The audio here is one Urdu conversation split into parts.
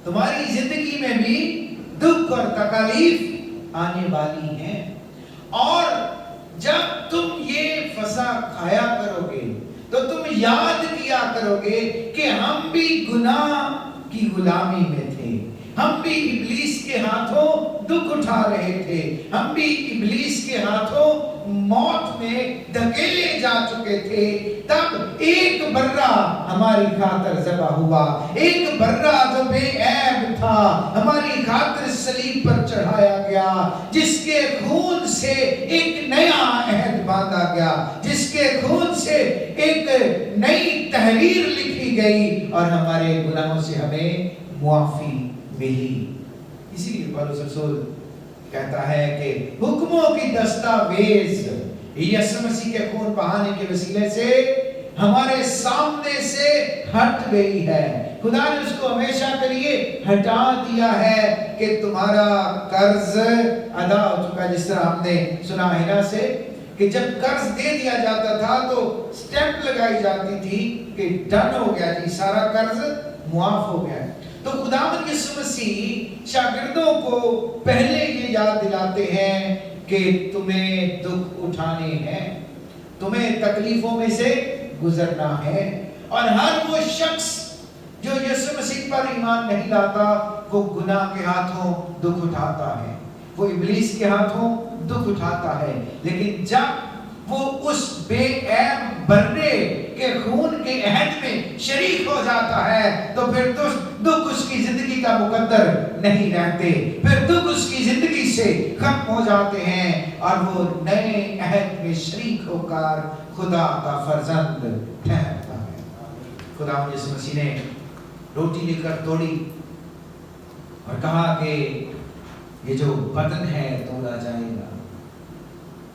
تمہاری زندگی میں بھی دکھ اور تکالیف آنے والی ہیں، اور جب تم یہ فسا کھایا کرو گے تو تم یاد کیا کرو گے کہ ہم بھی گناہ کی غلامی میں تھے، ہم بھی ابلیس کے ہاتھوں دکھ اٹھا رہے تھے، ہم بھی ابلیس کے ہاتھوں موت میں دھکیلے جا چکے تھے۔ تب ایک برہ ہماری خاطر ذبح ہوا، ایک برہ جو بے عیب تھا ہماری خاطر صلیب پر چڑھایا گیا، جس کے خون سے ایک نیا عہد باندھا گیا، جس کے خون سے ایک نئی تحریر لکھی گئی اور ہمارے گناہوں سے ہمیں معافی ملی۔ اسی لیے پالوس رسول کہتا ہے کہ حکموں کی دستاویز یسوع مسیح کے خون بہانے کے وسیلے سے ہمارے سامنے سے ہٹ گئی ہے۔ خدا نے اس کو ہمیشہ کے لیے ہٹا دیا ہے کہ تمہارا قرض ادا ہو چکا۔ جس طرح ہم نے سنا ہے نا سے کہ جب قرض دے دیا جاتا تھا تو سٹیمپ لگائی جاتی تھی کہ ڈن ہو گیا جی، سارا قرض معاف ہو گیا۔ تو خداوند یسوع مسیح شاگردوں کو پہلے یہ یاد دلاتے ہیں کہ تمہیں دکھ اٹھانے ہیں، تمہیں تکلیفوں میں سے گزرنا ہے، اور ہر وہ شخص جو یسوع مسیح پر ایمان نہیں لاتا وہ گناہ کے ہاتھوں دکھ اٹھاتا ہے، وہ ابلیس کے ہاتھوں دکھ اٹھاتا ہے۔ لیکن جب وہ اس بے عیب برے کے خون کے عہد میں شریک ہو جاتا ہے تو پھر دکھ اس کی زندگی کا مقدر نہیں رہتے، پھر دکھ اس کی زندگی سے ختم ہو جاتے ہیں، اور وہ نئے عہد میں شریک ہو کر خدا کا فرزند ٹھہرتا ہے۔ خدا یسوع مسیح نے روٹی لے کر توڑی اور کہا کہ یہ جو بدن ہے توڑا جائے گا،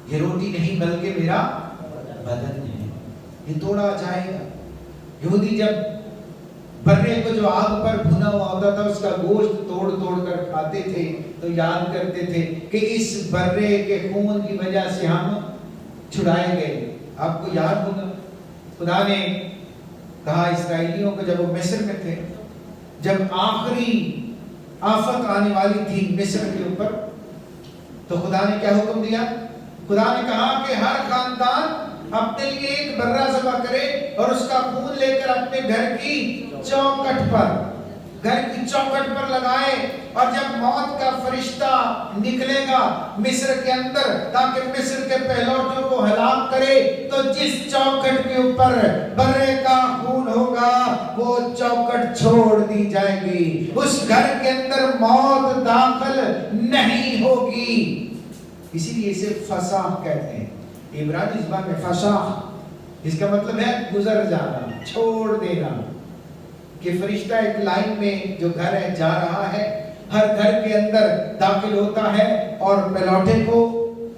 یہ روٹی نہیں بلکہ میرا بدن ہے، یہ توڑا جائے گا۔ یہودی جب برے کو جو آگ پر بھنا ہوا ہوتا تھا اس کا گوشت توڑ توڑ کر کھاتے تھے تو یاد کرتے تھے کہ اس برے کے خون کی وجہ سے ہم چھڑائے گئے۔ آپ کو یاد ہوگا خدا نے کہا اسرائیلیوں کو جب وہ مصر میں تھے، جب آخری آفت آنے والی تھی مصر کے اوپر، تو خدا نے کیا حکم دیا؟ خدا نے کہا کہ ہر خاندان اپنے لیے ایک برہ ذبح کرے اور اس کا خون لے کر اپنے گھر کی چوکھٹ پر لگائے، اور جب موت کا فرشتہ نکلے گا مصر کے اندر تاکہ مصر کے پہلوٹوں کو ہلاک کرے، تو جس چوکھٹ کے اوپر برے کا خون ہوگا وہ چوکھٹ چھوڑ دی جائے گی، اس گھر کے اندر موت داخل نہیں ہوگی۔ اسی لیے اسے فسح کہتے ہیں، عبرانی زبان میں فسح، اس کا مطلب ہے گزر جانا، چھوڑ دینا، کہ فرشتہ ایک لائن میں جو گھر ہے جا رہا ہے، ہر گھر کے اندر داخل ہوتا ہے اور پلوٹے کو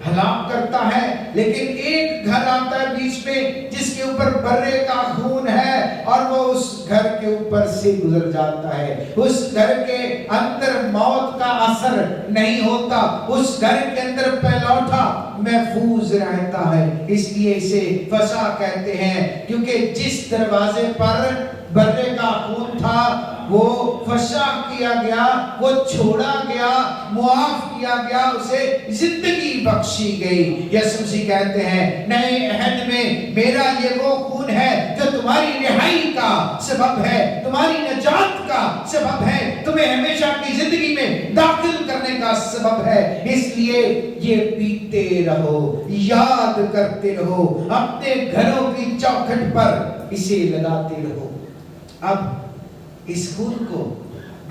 ہلاک کرتا ہے، لیکن ایک گھر آتا ہے بیچ میں جس کے اوپر برے کا خون ہے اور وہ اس گھر کے اوپر سے گزر جاتا ہے، اس گھر کے اندر موت کا اثر نہیں ہوتا، اس گھر کے اندر پلوٹا محفوظ رہتا ہے۔ اس لیے اسے فسح کہتے ہیں، کیونکہ جس دروازے پر برے کا خون تھا وہ فسح کیا گیا، وہ چھوڑا گیا، معاف کیا گیا، اسے زندگی بخشی گئی۔ یسوع مسیح کہتے ہیں نئے عہد میں میرا یہ وہ خون ہے جو تمہاری رہائی کا سبب ہے، تمہاری نجات کا سبب ہے، تمہیں ہمیشہ کی زندگی میں داخل کرنے کا سبب ہے، اس لیے یہ پیتے رہو، یاد کرتے رہو، اپنے گھروں کی چوکھٹ پر اسے لگاتے رہو۔ اب اس خون کو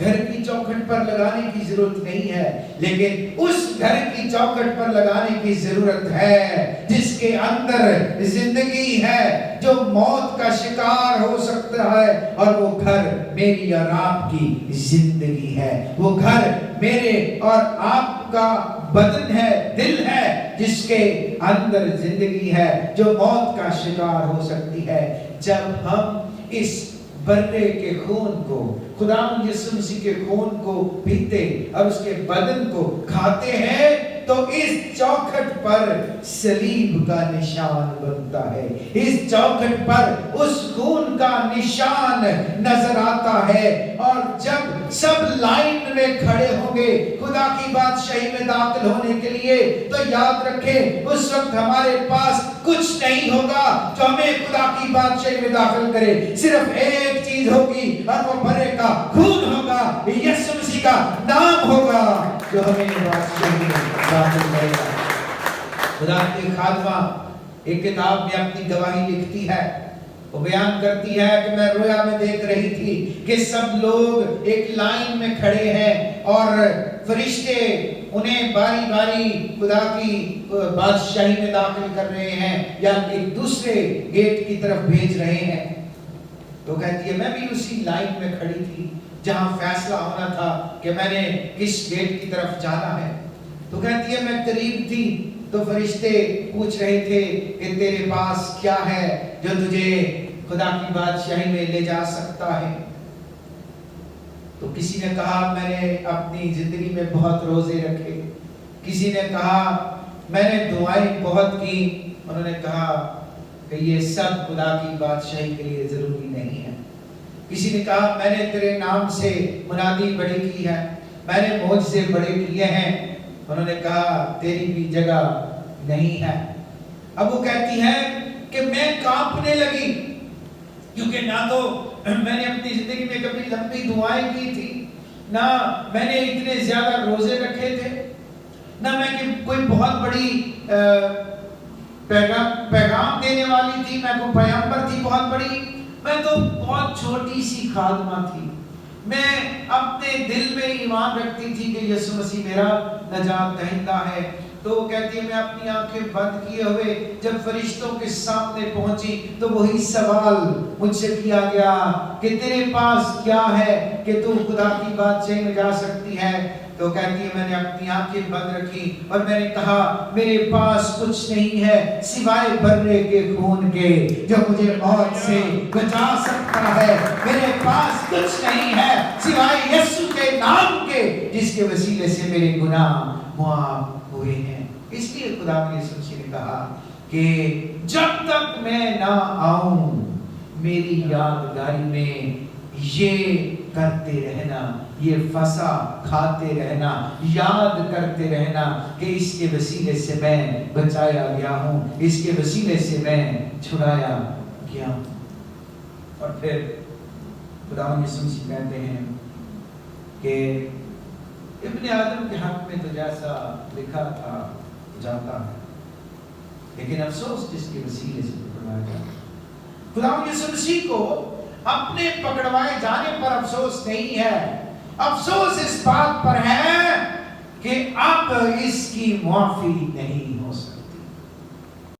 گھر کی چوکھٹ پر لگانے کی ضرورت نہیں ہے، لیکن اس گھر کی چوکھٹ پر لگانے کی ضرورت ہے جس کے اندر زندگی ہے، جو موت کا شکار ہو سکتا ہے، اور وہ گھر میری اور آپ کی زندگی ہے، وہ گھر میرے اور آپ کا بدن ہے، دل ہے، جس کے اندر زندگی ہے جو موت کا شکار ہو سکتی ہے۔ جب ہم اس برے کے خون کو، خداوند یسوع مسیح کے خون کو پیتے اور اس کے بدن کو کھاتے ہیں تو اس چوکھٹ پر صلیب کا نشان بنتا ہے، اس چوکھٹ پر اس خون کا نشان نظر آتا ہے، اور جب سب میں کھڑے ہوں گے خدا کی بادشاہی میں داخل ہونے کے لیے، تو یاد رکھیں اس وقت ہمارے پاس کچھ نہیں ہوگا جو ہمیں خدا کی بادشاہی میں داخل کرے، صرف ایک چیز ہوگی اور وہ بھرے کا خون ہوگا، یسوع مسیح کا نام ہوگا جو ہمیں بادشاہی میں داخل کرے گا۔ خدا کی خادمہ ایک کتاب میں اپنی گواہی لکھتی ہے، وہ بیان کرتی ہے کہ میں رویا میں دیکھ رہی تھی کہ سب لوگ ایک لائن میں کھڑے ہیں اور فرشتے انہیں باری باری خدا کی بادشاہی میں داخل کر رہے ہیں یا ایک دوسرے گیٹ کی طرف بھیج رہے ہیں۔ تو کہتی ہے میں بھی اسی لائن میں کھڑی تھی جہاں فیصلہ ہونا تھا کہ میں نے کس گیٹ کی طرف جانا ہے۔ تو کہتی ہے میں قریب تھی تو فرشتے پوچھ رہے تھے کہ تیرے پاس کیا ہے جو تجھے خدا کی بادشاہی میں لے جا سکتا ہے۔ تو کسی نے کہا میں نے اپنی زندگی میں بہت روزے رکھے، کسی نے کہا میں نے دعائیں بہت کی، انہوں نے کہا کہ یہ سب خدا کی بادشاہی کے لیے ضروری نہیں ہے۔ کسی نے کہا میں نے تیرے نام سے منادی بڑی کی ہے، میں نے معجزے بڑے کیے ہیں، انہوں نے کہا تیری بھی جگہ نہیں ہے۔ اب وہ کہتی ہے کہ میں کانپنے لگی، کیونکہ نہ تو میں نے اپنی زندگی میں کبھی لمبی دعائیں کی تھی، نہ میں نے اتنے زیادہ روزے رکھے تھے، نہ میں کوئی بہت بڑی پیغام دینے والی تھی، میں کوئی پیغمبر تھی بہت بڑی، میں تو بہت چھوٹی سی خادمہ تھی۔ میں اپنے دل میں ایمان رکھتی تھی کہ یسوع مسیح میرا نجات دہندہ ہے۔ تو وہ کہتی ہے میں اپنی آنکھیں بند کیے ہوئے جب فرشتوں کے سامنے پہنچی تو وہی سوال مجھ سے کیا گیا کہ تیرے پاس کیا ہے کہ تو خدا کی بادشاہی میں جا سکتی ہے۔ تو کہتی ہے میں نے اپنی آنکھیں بند رکھی اور میں نے کہا میرے پاس کچھ نہیں ہے سوائے برے کے خون کے جو مجھے موت سے بچا سکتا ہے، میرے پاس کچھ نہیں ہے سوائے یسوع کے نام کے جس کے وسیلے سے میرے گناہ معاف ہوئے ہیں۔ اس لیے خدا نے یسوع مسیح نے کہا کہ جب تک میں نہ آؤں میری یادگاری میں یہ کرتے رہنا، یہ فسا کھاتے رہنا، یاد کرتے رہنا کہ اس کے وسیلے سے میں بچایا گیا ہوں، اس کے وسیلے سے میں چھڑایا گیا ہوں۔ اور پھر خدا یسوع مسیح کہتے ہیں کہ ابن آدم کے حق میں تو جیسا لکھا تھا جاتا ہے، لیکن افسوس جس کے وسیلے سے پکڑوایا جاتا ہے۔ خدا یسوع مسیح کو اپنے پکڑوائے جانے پر افسوس نہیں ہے، افسوس اس بات پر ہے کہ اب اس کی معافی نہیں ہو سکتی۔